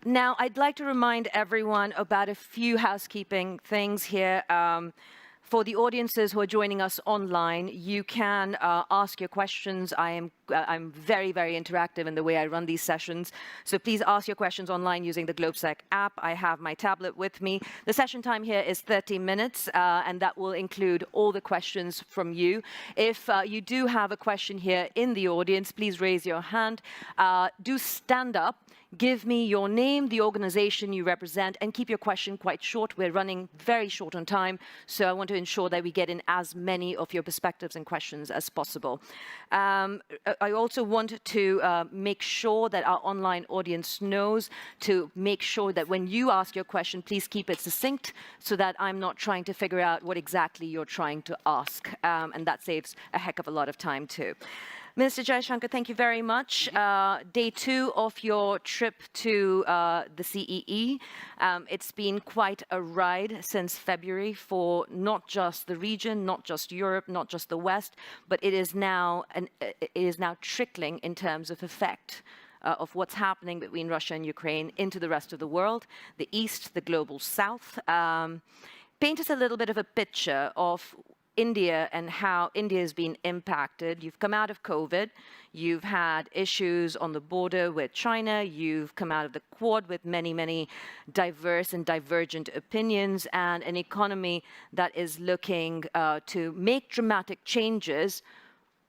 Now, I'd like to remind everyone about a few housekeeping things here. For the audiences who are joining us online, you can ask your questions. I'm very, very interactive in the way I run these sessions. So please ask your questions online using the globsec app. I have my tablet with me. The session time here is 30 minutes, and that will include all the questions from you. If you do have a question here in the audience, please raise your hand. Do stand up. Give me your name, the organization you represent, and keep your question quite short. We're running very short on time, so I want to ensure that we get in as many of your perspectives and questions as possible. I also want to make sure that our online audience knows to make sure that when you ask your question, please keep it succinct so that I'm not trying to figure out what exactly you're trying to ask, and that saves a heck of a lot of time too. Minister Jaishankar, thank you very much. Day 2 of your trip to the CEE. It's been quite a ride since February for not just the region, not just Europe, not just the West, but it is now trickling in terms of effect of what's happening between Russia and Ukraine into the rest of the world, the East, the global South. Paint us a little bit of a picture of India and how India has been impacted. You've come out of COVID, you've had issues on the border with China, you've come out of the Quad with many, many diverse and divergent opinions, and an economy that is looking to make dramatic changes,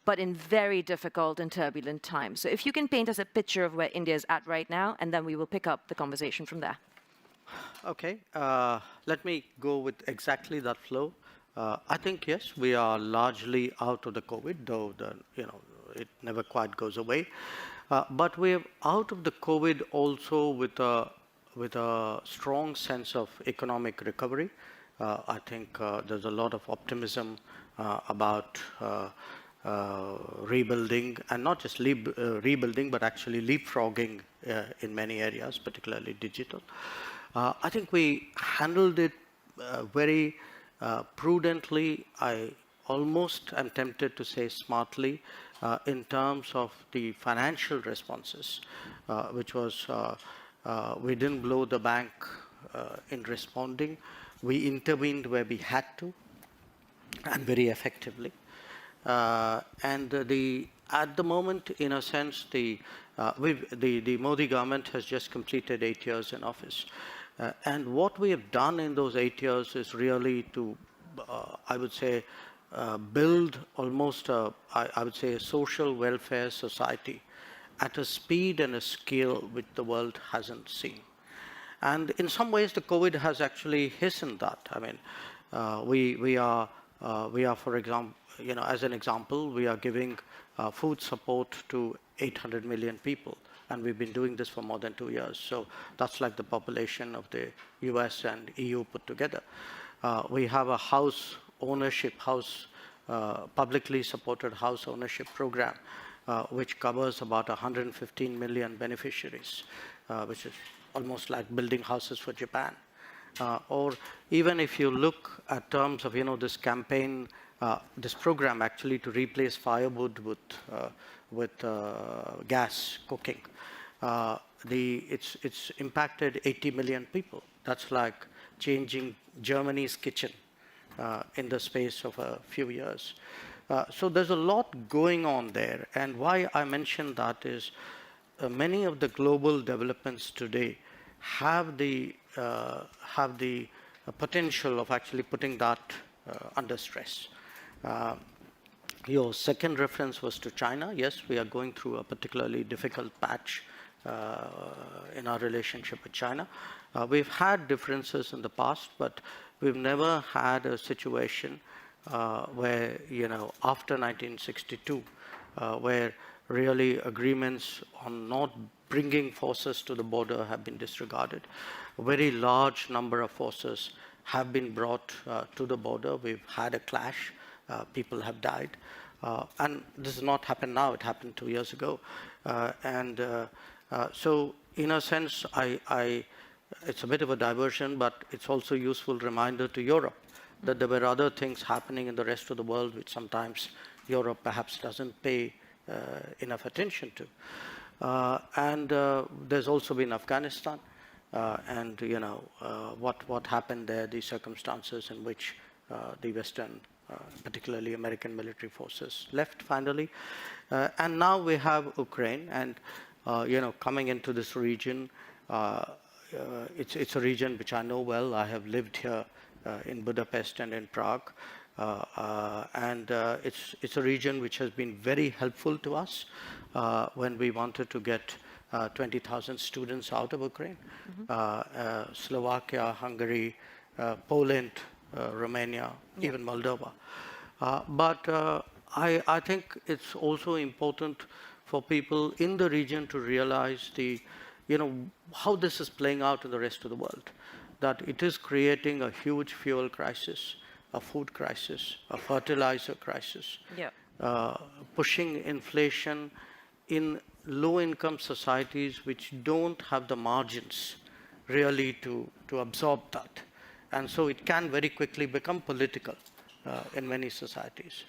but in very difficult and turbulent times. So if you can paint us a picture of where India is at right now, and then we will pick up the conversation from there. Okay, let me go with exactly that flow. I think, yes, we are largely out of the COVID, though it never quite goes away. But we're out of the COVID also with a strong sense of economic recovery. I think there's a lot of optimism about rebuilding, and not just rebuilding, but actually leapfrogging in many areas, particularly digital. I think we handled it very prudently. I almost am tempted to say smartly in terms of the financial responses, which was we didn't blow the bank in responding. We intervened where we had to, and very effectively. And at the moment, in a sense, the Modi government has just completed 8 years in office. And what we have done in those 8 years is really to, I would say, build almost I would say, a social welfare society at a speed and a scale which the world hasn't seen. And in some ways, the COVID has actually hastened that. I mean, we are, for example, as an example, we are giving food support to 800 million people. And we've been doing this for more than 2 years. So that's like the population of the US and EU put together. We have a house ownership, publicly supported house ownership program, which covers about 115 million beneficiaries, which is almost like building houses for Japan. Or even if you look at terms of, this campaign, this program actually to replace firewood with gas cooking. It's impacted 80 million people. That's like changing Germany's kitchen in the space of a few years. So there's a lot going on there. And why I mention that is many of the global developments today have the potential of actually putting that under stress. Your second reference was to China. Yes, we are going through a particularly difficult patch in our relationship with China. We've had differences in the past, but we've never had a situation where, after 1962, where really agreements on not bringing forces to the border have been disregarded. A very large number of forces have been brought to the border. We've had a clash. People have died. And this has not happened now. It happened 2 years ago. So in a sense, it's a bit of a diversion, but it's also a useful reminder to Europe that there were other things happening in the rest of the world which sometimes Europe perhaps doesn't pay enough attention to. And there's also been Afghanistan, and what happened there, the circumstances in which the Western, particularly American military forces left finally. And now we have Ukraine, and coming into this region, it's a region which I know well. I have lived here in Budapest and in Prague. And it's a region which has been very helpful to us when we wanted to get 20,000 students out of Ukraine. Slovakia, Hungary, Poland, Romania, even Moldova. But I think it's also important for people in the region to realize how this is playing out in the rest of the world, that it is creating a huge fuel crisis, a food crisis, a fertilizer crisis, pushing inflation in low-income societies which don't have the margins really to absorb that. And so it can very quickly become political in many societies.